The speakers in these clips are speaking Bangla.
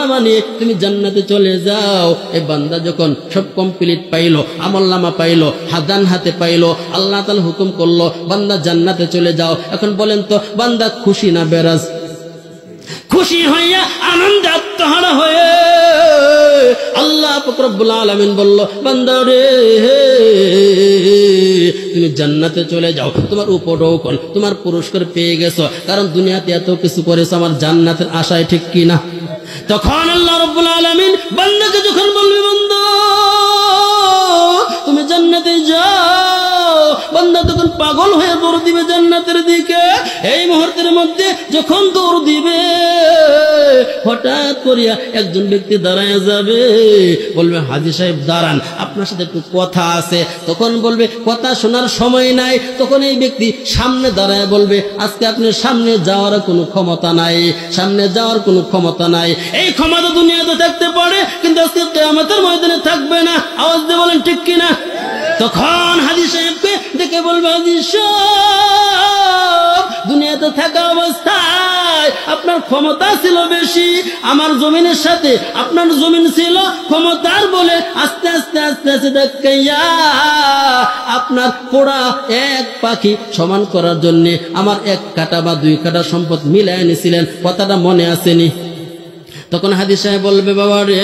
আমলনামা নিয়ে তুমি জান্নাতে চলে যাও। এই বান্দা যখন সব কমপ্লিট পাইলো, আমলনামা পাইলো, হাদান হাতে পাইলো, আল্লাহ তাআলা হুকুম করলো বান্দা জান্নাতে চলে যাও। এখন বলেন তো বান্দা খুশি না বেরাজ? খুশি হইয়া আনন্দে আত্মহারা হয়ে আল্লাহ পাক রব্বুল আলামিন বলল, বান্দা রে তুমি জান্নাতে চলে যাও, তোমার উপঢৌকন, তোমার পুরস্কার পেয়ে গেছো, কারণ দুনিয়াতে এত কিছু করেছো আমার জান্নাতের আশায়, ঠিক কি না? তখন আল্লাহ রাব্বুল আলামিন বান্দাকে যখন বলবে বান্দা তুমি জান্নাতে যাও, বান্দা তখন পাগল হয়ে দৌড় দিবে জান্নাতের দিকে। এই মুহূর্তের মধ্যে যখন দৌড় দিবে হঠাৎ করিয়া একজন ব্যক্তি দাঁড়ায় যাবে, বলবে হাজী সাহেব দাঁড়ান, আপনার সাথে একটু কথা আছে। তখন বলবে কথা শোনার সময় নাই। তখন এই ব্যক্তি সামনে দাঁড়ায় বলবে আজকে আপনার সামনে যাওয়ার কোনো ক্ষমতা নাই, সামনে যাওয়ার কোনো ক্ষমতা নাই। এই ক্ষমতা দুনিয়াতে থাকতে পারে কিন্তু আজকে কিয়ামতের ময়দানে থাকবে না। আওয়াজ দিয়ে বলেন ঠিক কিনা? তখন হাজী সাহেবকে ডেকে বলবে হাজী সাহেব দুনিয়াতে থাকা অবস্থায় আপনার ক্ষমতা ছিল বেশি, আমার জমিনের সাথে আপনার জমিন ছিল ক্ষমতার বলে আস্তে আস্তে আস্তে আস্তে দেখাইয়া আপনার পোড়া এক পাখি সমান করার জন্য আমার এক কাটা বা দুই কাটা সম্পদ মিলাই এনেছিলেন, কথাটা মনে আসেনি? তখন হাজী সাহেব বলবে বাবা রে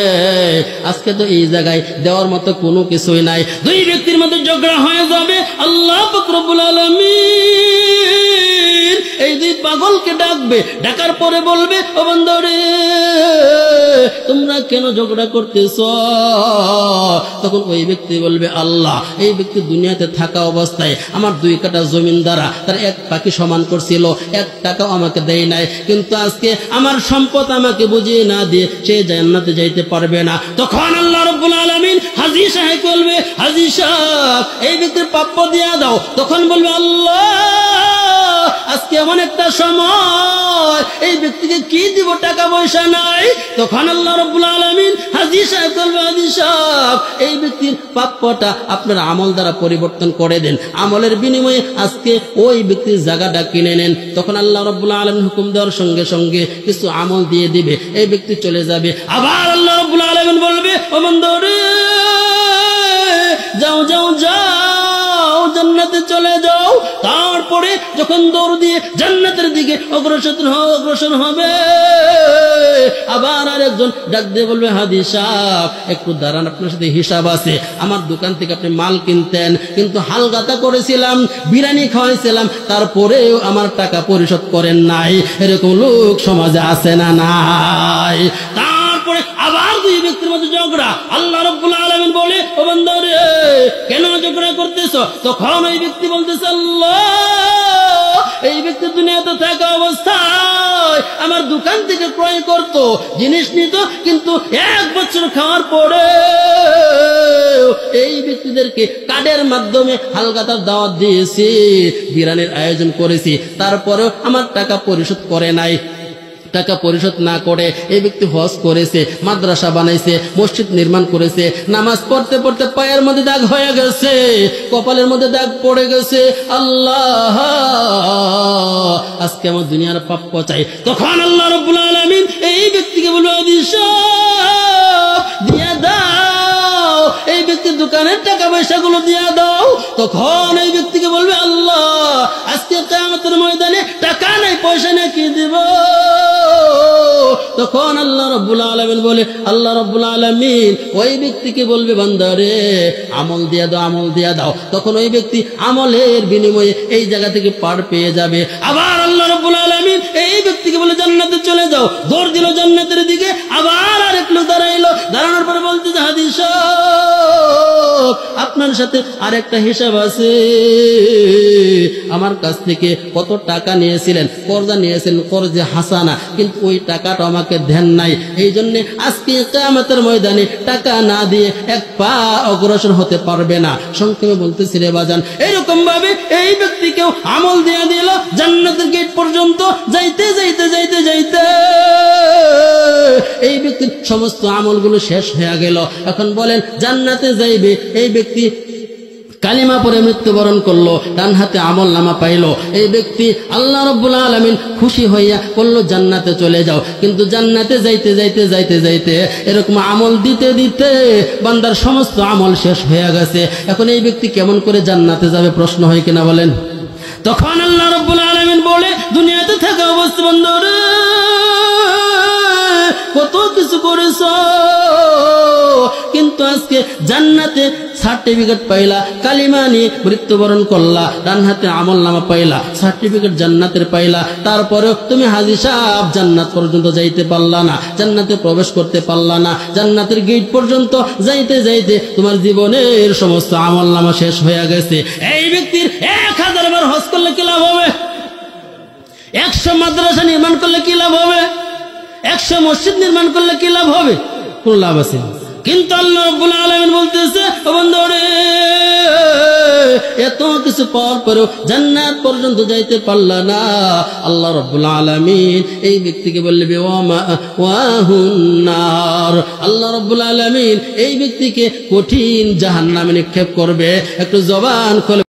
আজকে তো এই জায়গায় দেওয়ার মতো কোনো কিছুই নাই। দুই ব্যক্তির মধ্যে ঝগড়া হয়ে যাবে। আল্লাহ পাক রব্বুল আলামিন এই দুই পাগলকে ডাকবে, ডাকার পরে বলবে ও বান্দা রে তোমরা কেন ঝগড়া করতেছ? তখন ওই ব্যক্তি বলবে আল্লাহ এই ব্যক্তি দুনিয়াতে থাকা অবস্থায় আমার দুই কাটা জমিন দ্বারা তার এক পাখি সমান করছিল, এক টাকাও আমাকে দেয় নাই, কিন্তু আজকে আমার সম্পদ আমাকে বুঝিয়ে না দিয়ে সে জান্নাতে যাইতে পারবে না। তখন আল্লাহ রাব্বুল আলামিন হাজী সাহেব বলবে হাজী সাহেব এই ব্যক্তির প্রাপ্য দিয়া দাও। তখন বলবে আল্লাহ আজকে এমন একটা সময় এই ব্যক্তিকে কি দিব, টাকা পয়সা নাই। তখন আল্লাহ রাব্বুল আলামিন হাজী সাহেব বলবে হাজী সাহেব এই ব্যক্তির প্রাপ্যটা আপনার আমল দ্বারা পরিবর্তন করে দেন, আমলের বিনিময়ে আজকে ওই ব্যক্তির জায়গাটা কিনে নেন। তখন আল্লাহ রাব্বুল আলামিন হুকুম দেওয়ার সঙ্গে সঙ্গে কিছু আমল দিয়ে দিবে, এই ব্যক্তি চলে যাবে। আবার আল্লাহ রাব্বুল আলামিন বলবে ও বান্দা রে যাও যাও যাও জান্নাতে চলে যাও। তারপরে যখন দৌড় দিয়ে জান্নাতের দিকে অগ্রসর হবে আবার আরেকজন ডাক দিয়ে বলবে হাজী সাহেব একটু দাঁড়ান, আপনার সাথে হিসাব আছে। আমার দোকান থেকে আপনি মাল কিনতেন কিন্তু হালগাতা করেছিলাম, বিরিয়ানি খাওয়াইছিলাম, তারপরেও আমার টাকা পরিশোধ করেন নাই। এরকম লোক সমাজে আছে না নাই? তারপরে আবার দুই ব্যক্তির মধ্যে ঝগড়া। আল্লাহ রাব্বুল আলামিন বলে ও বান্দা রে কেন ঝগড়া করতেছ? তখন ওই ব্যক্তি বলতেছে আল্লাহ এই ব্যক্তি দুনিয়াতে থাকা অবস্থায় আমার দোকান থেকে ক্রয় করত, জিনিস নিত, কিন্তু এক বছর খাওয়ার পরে এই ব্যক্তিদেরকে কার্ডের মাধ্যমে হালগাতার দাওয়াত দিয়েছি, বিরিয়ানির আয়োজন করেছি, তারপরেও আমার টাকা পরিশোধ করে নাই। টাকা পরিশোধ না করে এই ব্যক্তি হজ করেছে, মাদ্রাসা বানাইছে, মসজিদ নির্মাণ করেছে, নামাজ পড়তে পড়তে পায়ের মধ্যে দাগ হয়ে গেছে, কপালের মধ্যে দাগ পড়ে গেছে। আল্লাহ আজকে আমার দুনিয়ার প্রাপ্য চাই। তখন আল্লাহ রাব্বুল আলামিন এই ব্যক্তিকে বলবে হাজী সাহেব দিয়া দাও, এই ব্যক্তির দোকানের টাকা পয়সাগুলো দিয়া দাও। তখন এই ব্যক্তিকে বলবে আল্লাহ আজকে কিয়ামতের ময়দানে টাকা নাই পয়সা নাই কি দিব? তখন আল্লাহ রাব্বুল আলামিন বলে আল্লাহ রাব্বুল আলামিন ওই ব্যক্তিকে বলবে বান্দা রে আমল দিয়া দাও, আমল দিয়া দাও। তখন ওই ব্যক্তি আমলের বিনিময়ে এই জায়গা থেকে পার পেয়ে যাবে। আবার আল্লাহ রাব্বুল আলামিন এই ব্যক্তিকে বলে জান্নাতে চলে যাও। দৌড় দিল জান্নাতের দিকে। আবার আরেক লোক দাঁড়াইলো, দাঁড়ানোর পরে বলতে যে হাজী সাহেব আপনার সাথে আরেকটা হিসাব আছে, আমার কাছ থেকে কত টাকা নিয়েছিলেন, কর্জা নিয়েছিলেন, কর্জে হাসানা, কিন্তু ওই টাকাটা আমাকে দেন নাই। এই জন্য আজকে কিয়ামতের ময়দানে টাকা না দিয়ে এক পা অগ্রসর হতে পারবে না। সংক্ষেপে বলতেছি রে বাজান, এইরকম ভাবে এই ব্যক্তিকেও আমল দিয়ে দিল জান্নাতের গেট পর্যন্ত। যাইতে যাইতে যাইতে যাইতে এই ব্যক্তির সমস্ত আমলগুলো শেষ হয়ে গেল। এখন বলেন জান্নাতে যাইবে এই ব্যক্তি কালিমা পড়ে মৃত্যুবরণ করলো, ডান হাতে আমল নামা পাইলো। এই ব্যক্তি আল্লাহ রাব্বুল আলামিন খুশি হইয়া বলল জান্নাতে চলে যাও। কিন্তু জান্নাতে যাইতে যাইতে যাইতে যাইতে এরকম আমল দিতে দিতে বান্দার সমস্ত আমল শেষ হয়ে গেছে। এখন এই ব্যক্তি কেমন করে জান্নাতে যাবে, প্রশ্ন হয় কিনা বলেন? তখন আল্লাহ রাব্বুল আলামিন বলে, দুনিয়াতে থাকা অবস্থা বান্দারে কত কিছু করেছ, কিন্তু আজকে জান্নাতে সার্টিফিকেট পাইলা, কালিমা নিয়ে মৃত্যুবরণ করলা, ডান হাতে আমল নামা পাইলা, সার্টিফিকেট জান্নাতের পাইলা, তারপরেও তুমি হাজী সাহেব জান্নাত পর্যন্ত যাইতে পারলা না, জান্নাতে প্রবেশ করতে পারলা না। জান্নাতের গেট পর্যন্ত যাইতে যাইতে তোমার জীবনের সমস্ত আমল নামা শেষ হয়ে গেছে। এই ব্যক্তির 1000 বার হজ করলে কি লাভ হবে? 100 মাদ্রাসা নির্মাণ করলে কি লাভ হবে? 100 মসজিদ নির্মাণ করলে কি লাভ হবে? কোন লাভ আছে? কিন্তু আল্লাহ রাব্বুল আলামিন বলতেছে, ও বান্দারে এত কিছু পাওয়ার পরেও জান্নাত পর্যন্ত যাইতে পারলা না। আল্লাহ রাব্বুল আলামিন এই ব্যক্তিকে বলবে ওয়াহুন্নার, আল্লাহ রাব্বুল আলামিন এই ব্যক্তিকে কঠিন জাহান্নামে নিক্ষেপ করবে। একটু জবান খুলে